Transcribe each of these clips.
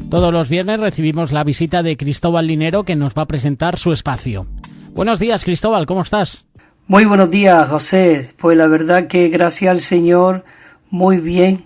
Todos los viernes recibimos la visita de Cristóbal Linero, que nos va a presentar su espacio. Buenos días, Cristóbal, ¿cómo estás? Muy buenos días, José. Pues la verdad que gracias al Señor, muy bien,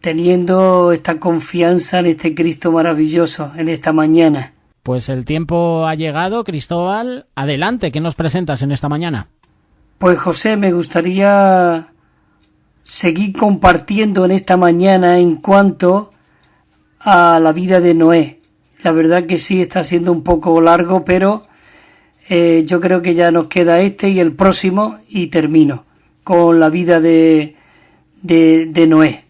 teniendo esta confianza en este Cristo maravilloso en esta mañana. Pues el tiempo ha llegado, Cristóbal. Adelante, ¿qué nos presentas en esta mañana? Pues José, me gustaría seguir compartiendo en esta mañana en cuanto a la vida de Noé. La verdad que sí está siendo un poco largo, pero yo creo que ya nos queda este y el próximo y termino con la vida de Noé.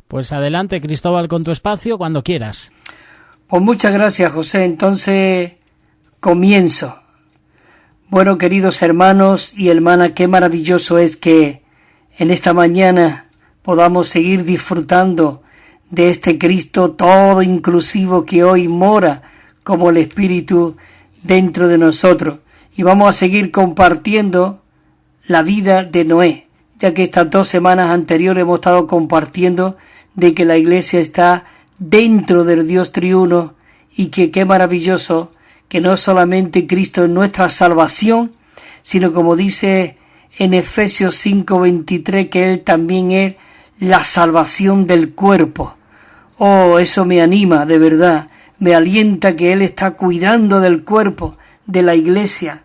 Pues adelante, Cristóbal, con tu espacio cuando quieras. Pues muchas gracias, José. Entonces comienzo. Bueno, queridos hermanos y hermanas, qué maravilloso es que en esta mañana podamos seguir disfrutando de este Cristo todo inclusivo que hoy mora como el Espíritu dentro de nosotros. Y vamos a seguir compartiendo la vida de Noé, ya que estas 2 semanas anteriores hemos estado compartiendo de que la iglesia está dentro del Dios triuno y que qué maravilloso que no solamente Cristo es nuestra salvación, sino como dice en Efesios 5:23, que Él también es la salvación del cuerpo. Oh, eso me anima, de verdad, me alienta que Él está cuidando del cuerpo de la iglesia,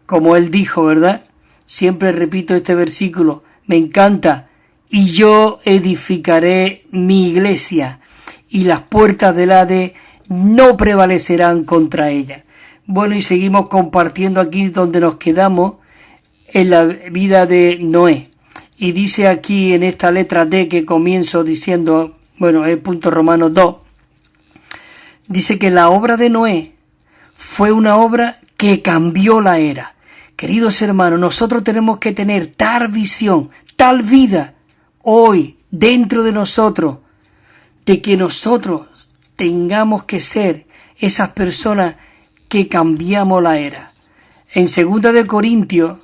como Él dijo, ¿verdad? Siempre repito este versículo, me encanta. Y yo edificaré mi iglesia, y las puertas del Hades no prevalecerán contra ella. Bueno, y seguimos compartiendo aquí donde nos quedamos en la vida de Noé. Y dice aquí en esta letra D que comienzo diciendo, bueno, el punto Romanos 2, dice que la obra de Noé fue una obra que cambió la era. Queridos hermanos, nosotros tenemos que tener tal visión, tal vida hoy dentro de nosotros, de que nosotros tengamos que ser esas personas que cambiamos la era. En 2 de Corintios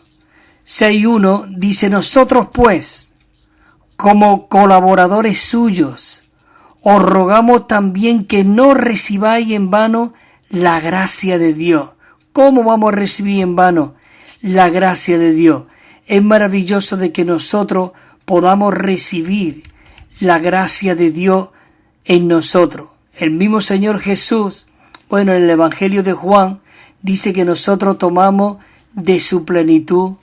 6:1 dice, nosotros pues, como colaboradores suyos, os rogamos también que no recibáis en vano la gracia de Dios. ¿Cómo vamos a recibir en vano la gracia de Dios? Es maravilloso de que nosotros podamos recibir la gracia de Dios en nosotros. El mismo Señor Jesús, bueno, en el Evangelio de Juan, dice que nosotros tomamos de su plenitud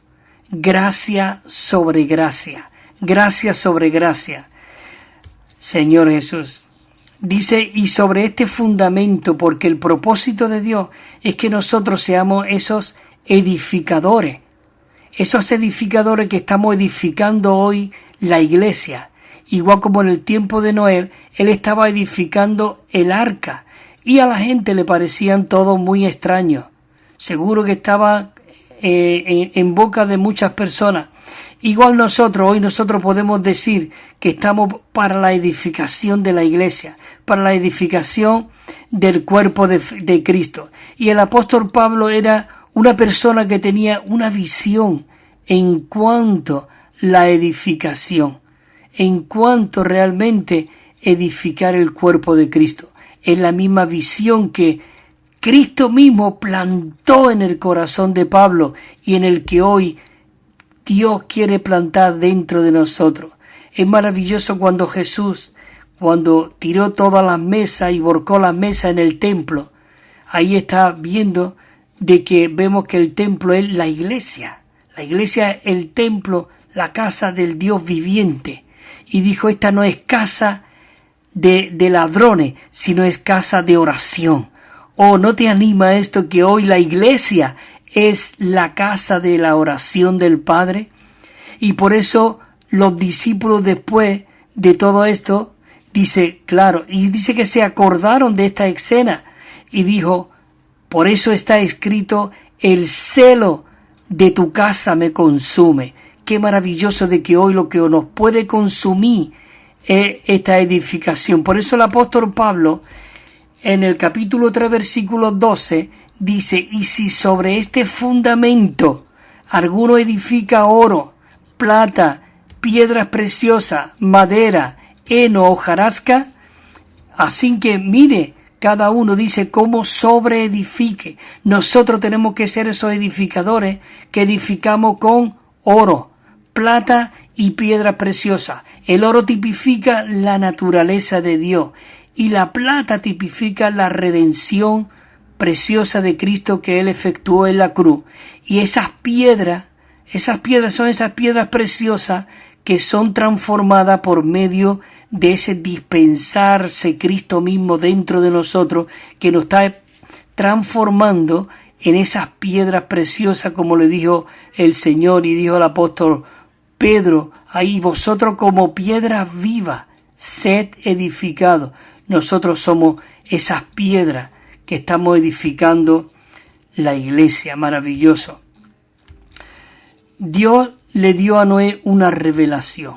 gracia sobre gracia, gracia sobre gracia. Señor Jesús, dice, y sobre este fundamento, porque el propósito de Dios es que nosotros seamos esos edificadores que estamos edificando hoy la iglesia. Igual como en el tiempo de Noé, él estaba edificando el arca y a la gente le parecían todos muy extraños. Seguro que estaba en boca de muchas personas. Igual hoy nosotros podemos decir que estamos para la edificación de la iglesia, para la edificación del cuerpo de Cristo. Y el apóstol Pablo era una persona que tenía una visión en cuanto a la edificación, en cuanto realmente edificar el cuerpo de Cristo. Es la misma visión que Cristo mismo plantó en el corazón de Pablo y en el que hoy Dios quiere plantar dentro de nosotros. Es maravilloso cuando Jesús, cuando tiró todas las mesas y volcó las mesas en el templo, ahí está viendo de que vemos que el templo es la iglesia. La iglesia es el templo, la casa del Dios viviente. Y dijo, esta no es casa de ladrones, sino es casa de oración. Oh, ¿no te anima esto que hoy la iglesia es la casa de la oración del Padre? Y por eso los discípulos después de todo esto, dice, claro, y dice que se acordaron de esta escena y dijo, por eso está escrito, el celo de tu casa me consume. Qué maravilloso de que hoy lo que nos puede consumir es esta edificación. Por eso el apóstol Pablo, en el capítulo 3, versículo 12, dice, y si sobre este fundamento alguno edifica oro, plata, piedras preciosas, madera, heno, hojarasca, así que mire, cada uno dice cómo sobreedifique. Nosotros tenemos que ser esos edificadores que edificamos con oro, plata y piedra preciosa. El oro tipifica la naturaleza de Dios y la plata tipifica la redención preciosa de Cristo que Él efectuó en la cruz. Y esas piedras son esas piedras preciosas que son transformadas por medio de ese dispensarse Cristo mismo dentro de nosotros, que nos está transformando en esas piedras preciosas, como le dijo el Señor y dijo el apóstol Pedro, ahí vosotros como piedras vivas, sed edificados. Nosotros somos esas piedras que estamos edificando la iglesia. Maravilloso. Dios le dio a Noé una revelación,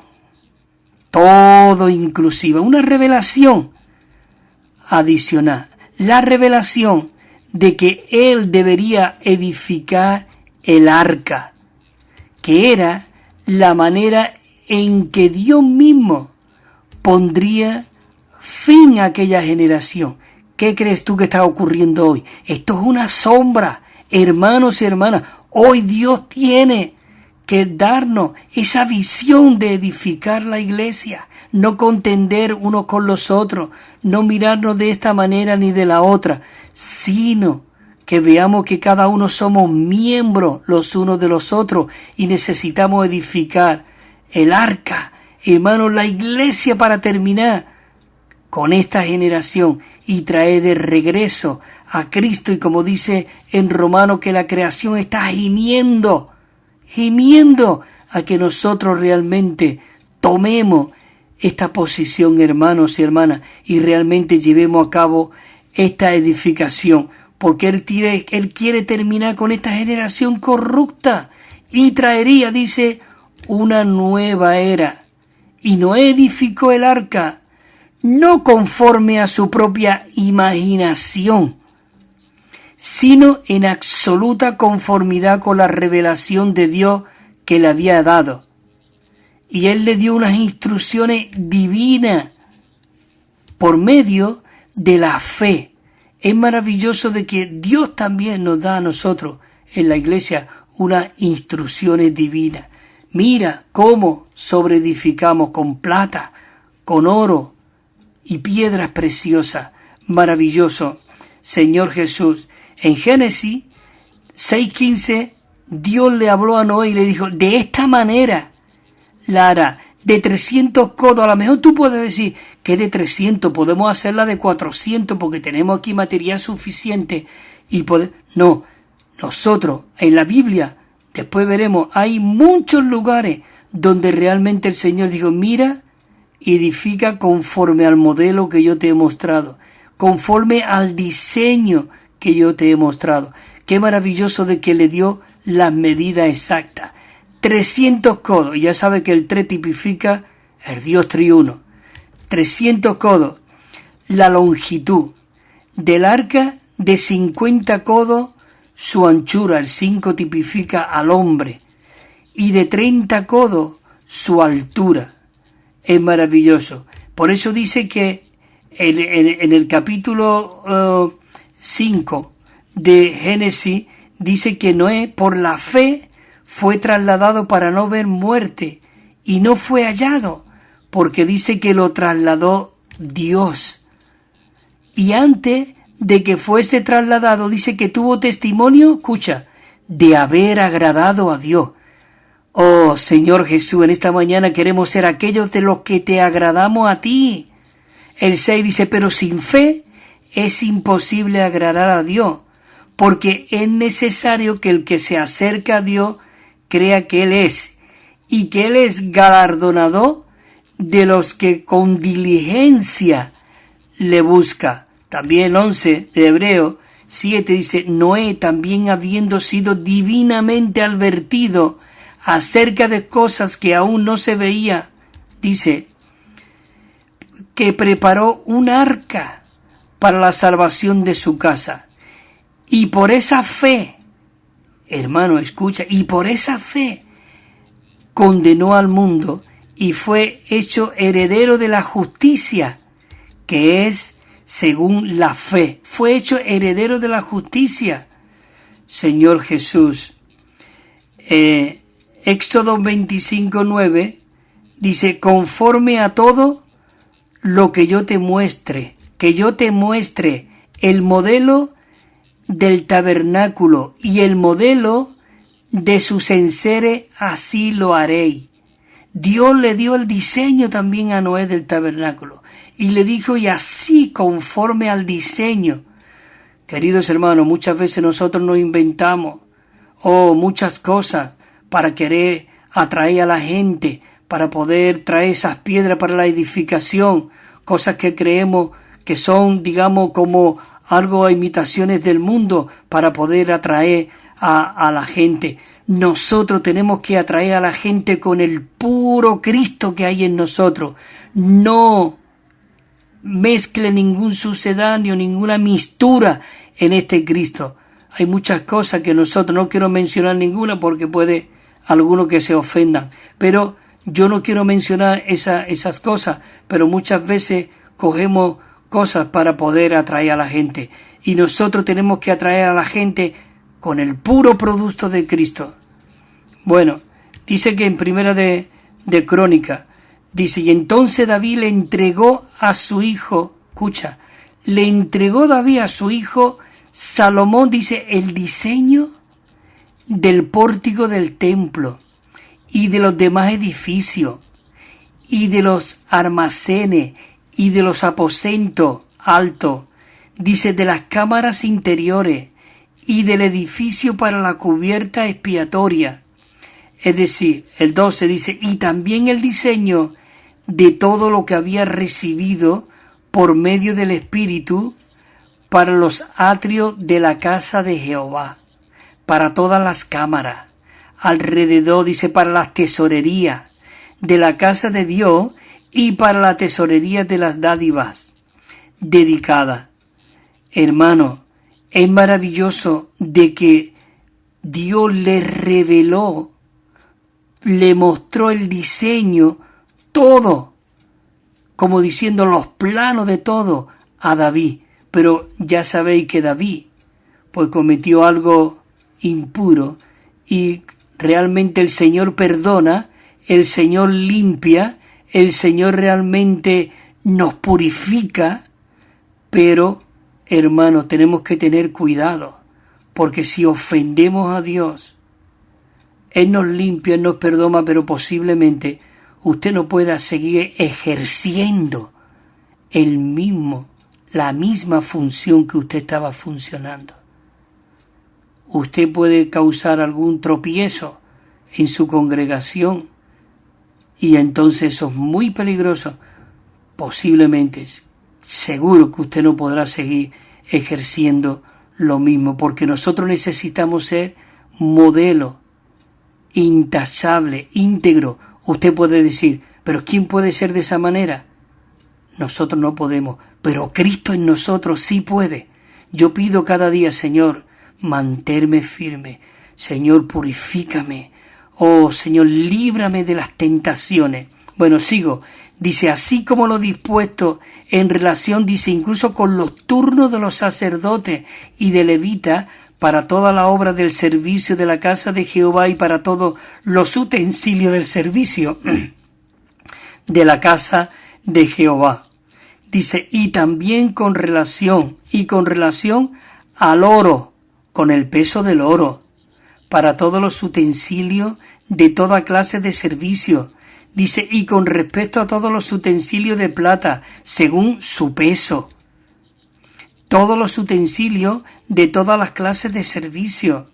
todo inclusiva, una revelación adicional, la revelación de que él debería edificar el arca, que era la manera en que Dios mismo pondría fin a aquella generación. ¿Qué crees tú que está ocurriendo hoy? Esto es una sombra, hermanos y hermanas. Hoy Dios tiene que darnos esa visión de edificar la iglesia, no contender unos con los otros, no mirarnos de esta manera ni de la otra, sino que veamos que cada uno somos miembros los unos de los otros y necesitamos edificar el arca, hermanos, la iglesia, para terminar con esta generación y traer de regreso a Cristo. Y como dice en Romanos, que la creación está gimiendo a que nosotros realmente tomemos esta posición, hermanos y hermanas, y realmente llevemos a cabo esta edificación, porque Él quiere terminar con esta generación corrupta y traería, dice, una nueva era. Y Noé edificó el arca, no conforme a su propia imaginación, sino en absoluta conformidad con la revelación de Dios que le había dado. Y Él le dio unas instrucciones divinas por medio de la fe. Es maravilloso de que Dios también nos da a nosotros en la iglesia unas instrucciones divinas. Mira cómo sobreedificamos con plata, con oro y piedras preciosas. Maravilloso, Señor Jesús. En Génesis 6:15, Dios le habló a Noé y le dijo, de esta manera la hará, de 300 codos. A lo mejor tú puedes decir que de 300, podemos hacerla de 400 porque tenemos aquí material suficiente. No, nosotros en la Biblia, después veremos, hay muchos lugares donde realmente el Señor dijo, mira, edifica conforme al modelo que yo te he mostrado, conforme al diseño que yo te he mostrado. Qué maravilloso de que le dio las medidas exactas. 300 codos. Ya sabe que el 3 tipifica el Dios triuno. 300 codos. La longitud del arca, de 50 codos su anchura. El 5 tipifica al hombre. Y de 30 codos su altura. Es maravilloso. Por eso dice que en el capítulo 5 de Génesis, dice que Noé, por la fe, fue trasladado para no ver muerte, y no fue hallado, porque dice que lo trasladó Dios. Y antes de que fuese trasladado, dice que tuvo testimonio, escucha, de haber agradado a Dios. Oh, Señor Jesús, en esta mañana queremos ser aquellos de los que te agradamos a ti. El 6 dice, pero sin fe es imposible agradar a Dios, porque es necesario que el que se acerca a Dios crea que Él es, y que Él es galardonador de los que con diligencia le busca. También el 11 de Hebreo 7 dice, Noé, también habiendo sido divinamente advertido acerca de cosas que aún no se veía, dice, que preparó un arca para la salvación de su casa. Y por esa fe, hermano, escucha, y por esa fe condenó al mundo y fue hecho heredero de la justicia, que es según la fe. Fue hecho heredero de la justicia. Señor Jesús. Éxodo 25:9 dice, conforme a todo lo que yo te muestre, que yo te muestre el modelo del tabernáculo y el modelo de sus enseres, así lo haréis. Dios le dio el diseño también a Noé del tabernáculo y le dijo, y así conforme al diseño. Queridos hermanos, muchas veces nosotros nos inventamos muchas cosas para querer atraer a la gente, para poder traer esas piedras para la edificación, cosas que creemos que son, digamos, como algo imitaciones del mundo para poder atraer a la gente. Nosotros tenemos que atraer a la gente con el puro Cristo que hay en nosotros. No mezcle ningún sucedáneo, ninguna mistura en este Cristo. Hay muchas cosas que nosotros, no quiero mencionar ninguna porque puede algunos que se ofendan, pero yo no quiero mencionar esas cosas, pero muchas veces cogemos cosas para poder atraer a la gente, y nosotros tenemos que atraer a la gente con el puro producto de Cristo. Bueno, dice que en Primera de Crónica, dice, y entonces David le entregó a su hijo, escucha, le entregó David a su hijo Salomón, dice, el diseño del pórtico del templo y de los demás edificios y de los almacenes y de los aposentos altos, dice, de las cámaras interiores y del edificio para la cubierta expiatoria. Es decir, el 12 dice, y también el diseño de todo lo que había recibido por medio del Espíritu para los atrios de la casa de Jehová, para todas las cámaras, alrededor, dice, para las tesorerías de la casa de Dios y para la tesorería de las dádivas dedicadas. Hermano, es maravilloso de que Dios le reveló, le mostró el diseño, todo, como diciendo los planos de todo a David. Pero ya sabéis que David pues cometió algo impuro y realmente el Señor perdona, el Señor limpia, el Señor realmente nos purifica, pero hermanos, tenemos que tener cuidado, porque si ofendemos a Dios, Él nos limpia, Él nos perdona, pero posiblemente usted no pueda seguir ejerciendo la misma función que usted estaba funcionando. Usted puede causar algún tropiezo en su congregación y entonces eso es muy peligroso. Posiblemente, seguro que usted no podrá seguir ejerciendo lo mismo, porque nosotros necesitamos ser modelo, intachable, íntegro. Usted puede decir, pero ¿quién puede ser de esa manera? Nosotros no podemos, pero Cristo en nosotros sí puede. Yo pido cada día, Señor, manténme firme. Señor, purifícame. Oh, Señor, líbrame de las tentaciones. Bueno, sigo. Dice, así como lo dispuesto en relación, dice, incluso con los turnos de los sacerdotes y de levitas, para toda la obra del servicio de la casa de Jehová y para todos los utensilios del servicio de la casa de Jehová. Dice, y también con relación al oro, con el peso del oro, para todos los utensilios de toda clase de servicio. Dice, y con respecto a todos los utensilios de plata, según su peso. Todos los utensilios de todas las clases de servicio,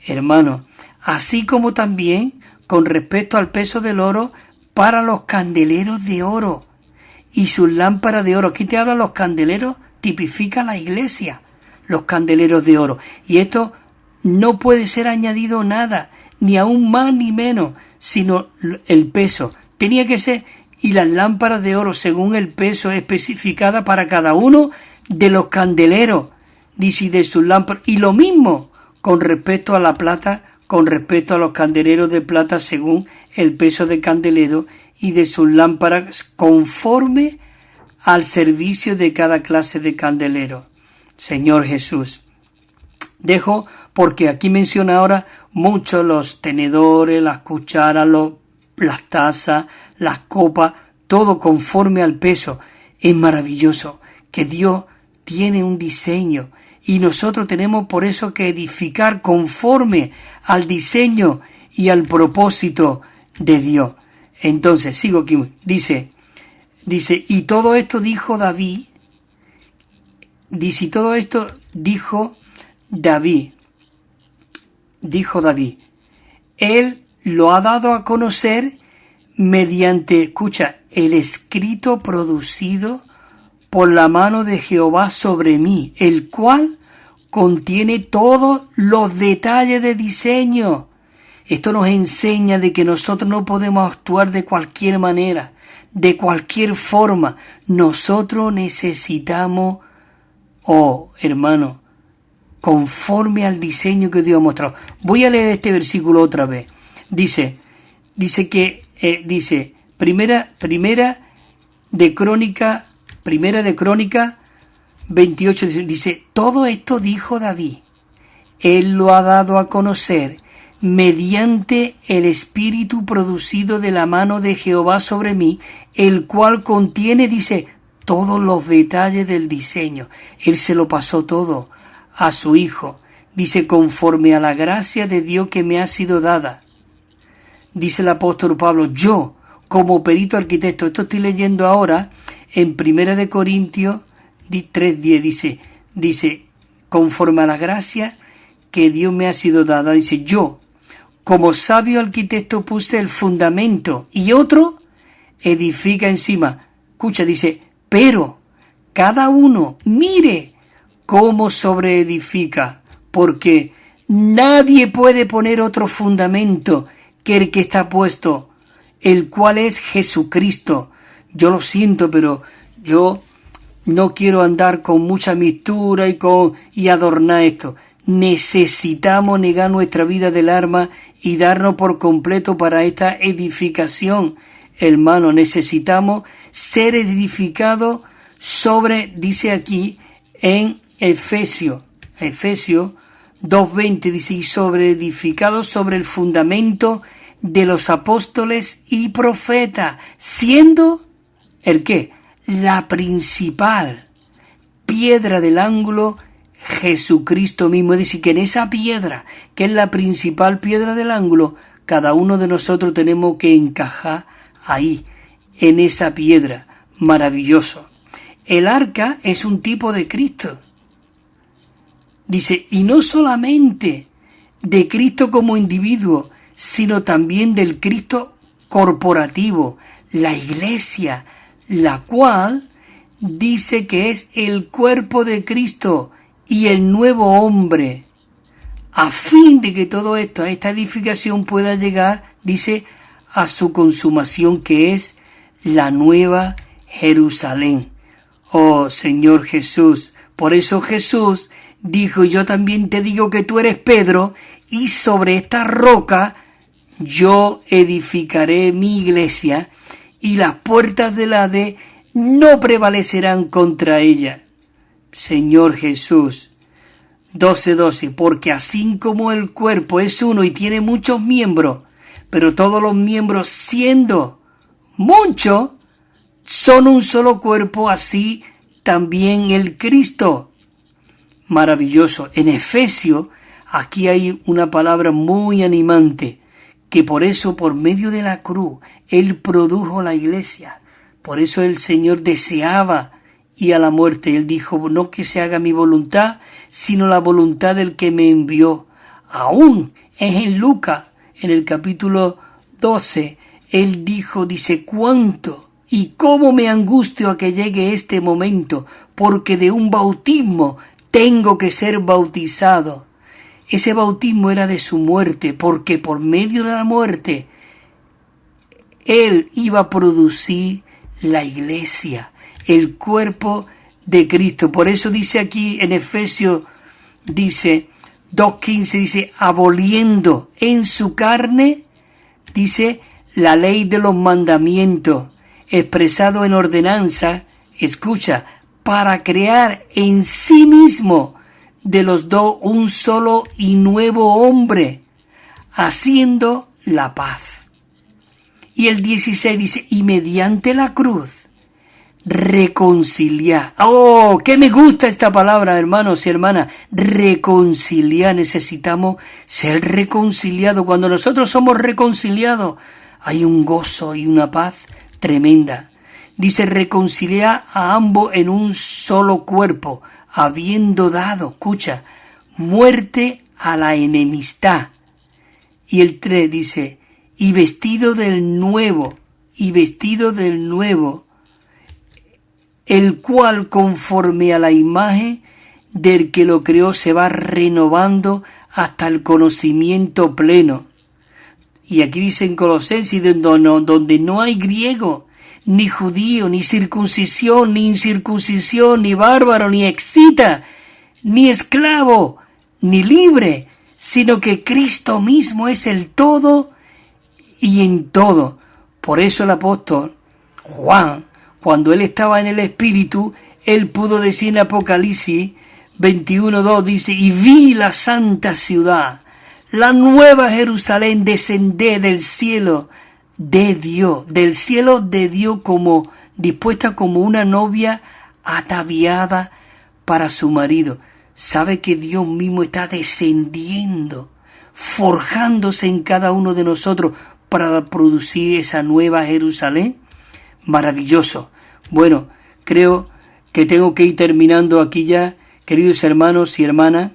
hermano, así como también con respecto al peso del oro para los candeleros de oro y sus lámparas de oro. Aquí te hablan los candeleros, tipifica la iglesia, los candeleros de oro. Y esto no puede ser añadido nada, ni aún más ni menos, sino el peso. Tenía que ser, y las lámparas de oro según el peso especificada para cada uno de los candeleros, dice, de sus lámparas. Y lo mismo con respecto a la plata, con respecto a los candeleros de plata según el peso de candelero y de sus lámparas conforme al servicio de cada clase de candelero. Señor Jesús, dejo, porque aquí menciona ahora mucho los tenedores, las cucharas, las tazas, las copas, todo conforme al peso. Es maravilloso que Dios tiene un diseño y nosotros tenemos por eso que edificar conforme al diseño y al propósito de Dios. Entonces, sigo aquí, dice, y todo esto dijo David, dijo David, él lo ha dado a conocer mediante, escucha, el escrito producido por la mano de Jehová sobre mí, el cual contiene todos los detalles de diseño. Esto nos enseña de que nosotros no podemos actuar de cualquier manera, de cualquier forma. Nosotros necesitamos, hermano, conforme al diseño que Dios ha mostrado. Voy a leer este versículo otra vez. Dice Primera de Crónica 28, dice, todo esto dijo David, él lo ha dado a conocer mediante el espíritu producido de la mano de Jehová sobre mí, el cual contiene, dice, todos los detalles del diseño. Él se lo pasó todo a su hijo, dice, conforme a la gracia de Dios que me ha sido dada. Dice el apóstol Pablo, yo, como perito arquitecto, esto estoy leyendo ahora en 1 Corintios 3:10, dice, conforme a la gracia que Dios me ha sido dada, dice, yo, como sabio arquitecto puse el fundamento y otro edifica encima. Escucha, dice, pero cada uno mire cómo sobreedifica, porque nadie puede poner otro fundamento que el que está puesto, el cual es Jesucristo. Yo lo siento, pero yo no quiero andar con mucha mistura y adornar esto. Necesitamos negar nuestra vida del alma y darnos por completo para esta edificación. Hermano, necesitamos ser edificados sobre, dice aquí en Efesios 2:20, dice, y sobre edificados sobre el fundamento de los apóstoles y profetas, siendo ¿el qué? La principal piedra del ángulo, Jesucristo mismo. Es decir, que en esa piedra, que es la principal piedra del ángulo, cada uno de nosotros tenemos que encajar ahí, en esa piedra. Maravilloso. El arca es un tipo de Cristo. Dice, y no solamente de Cristo como individuo, sino también del Cristo corporativo, la iglesia, la cual dice que es el cuerpo de Cristo y el nuevo hombre, a fin de que todo esto, esta edificación pueda llegar, dice, a su consumación, que es la nueva Jerusalén. Oh Señor Jesús, por eso Jesús dijo, yo también te digo que tú eres Pedro, y sobre esta roca yo edificaré mi iglesia, y las puertas del Hades no prevalecerán contra ella. Señor Jesús. 12:12, porque así como el cuerpo es uno y tiene muchos miembros, pero todos los miembros siendo muchos, son un solo cuerpo, así también el Cristo. Maravilloso. En Efesios, aquí hay una palabra muy animante, que por eso, por medio de la cruz, Él produjo la iglesia. Por eso el Señor deseaba ir a la muerte. Él dijo, no que se haga mi voluntad, sino la voluntad del que me envió. Aún es en Lucas, en el capítulo 12, Él dijo, dice, cuánto y cómo me angustio a que llegue este momento, porque de un bautismo tengo que ser bautizado. Ese bautismo era de su muerte, porque por medio de la muerte Él iba a producir la iglesia, el cuerpo de Cristo. Por eso dice aquí en Efesios, dice 2:15, dice, aboliendo en su carne, dice, la ley de los mandamientos, expresado en ordenanza, escucha, para crear en sí mismo de los dos un solo y nuevo hombre, haciendo la paz. Y el 16 dice, y mediante la cruz, reconciliar. ¡Oh, qué me gusta esta palabra, hermanos y hermanas! Reconciliar. Necesitamos ser reconciliados. Cuando nosotros somos reconciliados, hay un gozo y una paz tremenda. Dice, reconciliar a ambos en un solo cuerpo, habiendo dado, escucha, muerte a la enemistad. Y el 3 dice, y vestido del nuevo, el cual conforme a la imagen del que lo creó se va renovando hasta el conocimiento pleno. Y aquí dice en Colosenses, donde no hay griego, ni judío, ni circuncisión, ni incircuncisión, ni bárbaro, ni excita, ni esclavo, ni libre, sino que Cristo mismo es el todo y en todo. Por eso el apóstol Juan, cuando él estaba en el Espíritu, él pudo decir en Apocalipsis 21:2, dice, y vi la santa ciudad, la nueva Jerusalén, descender del cielo de Dios, como dispuesta como una novia ataviada para su marido. Sabe que Dios mismo está descendiendo, forjándose en cada uno de nosotros para producir esa nueva Jerusalén. Maravilloso. Bueno, creo que tengo que ir terminando aquí ya, queridos hermanos y hermanas.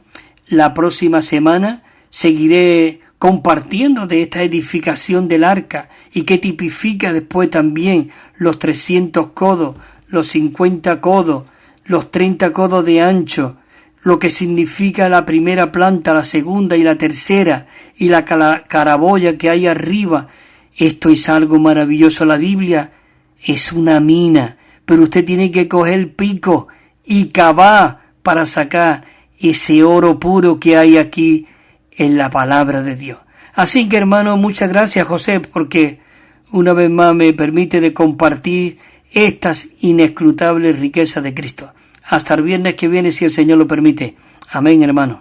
La próxima semana seguiré compartiendo de esta edificación del arca y que tipifica después también los 300 codos, los 50 codos, los 30 codos de ancho, lo que significa la primera planta, la segunda y la tercera, y la caraboya que hay arriba. Esto es algo maravilloso. La Biblia es una mina, pero usted tiene que coger el pico y cavar para sacar ese oro puro que hay aquí en la palabra de Dios. Así que, hermano, muchas gracias, José, porque una vez más me permite de compartir estas inescrutables riquezas de Cristo. Hasta el viernes que viene, si el Señor lo permite. Amén, hermano.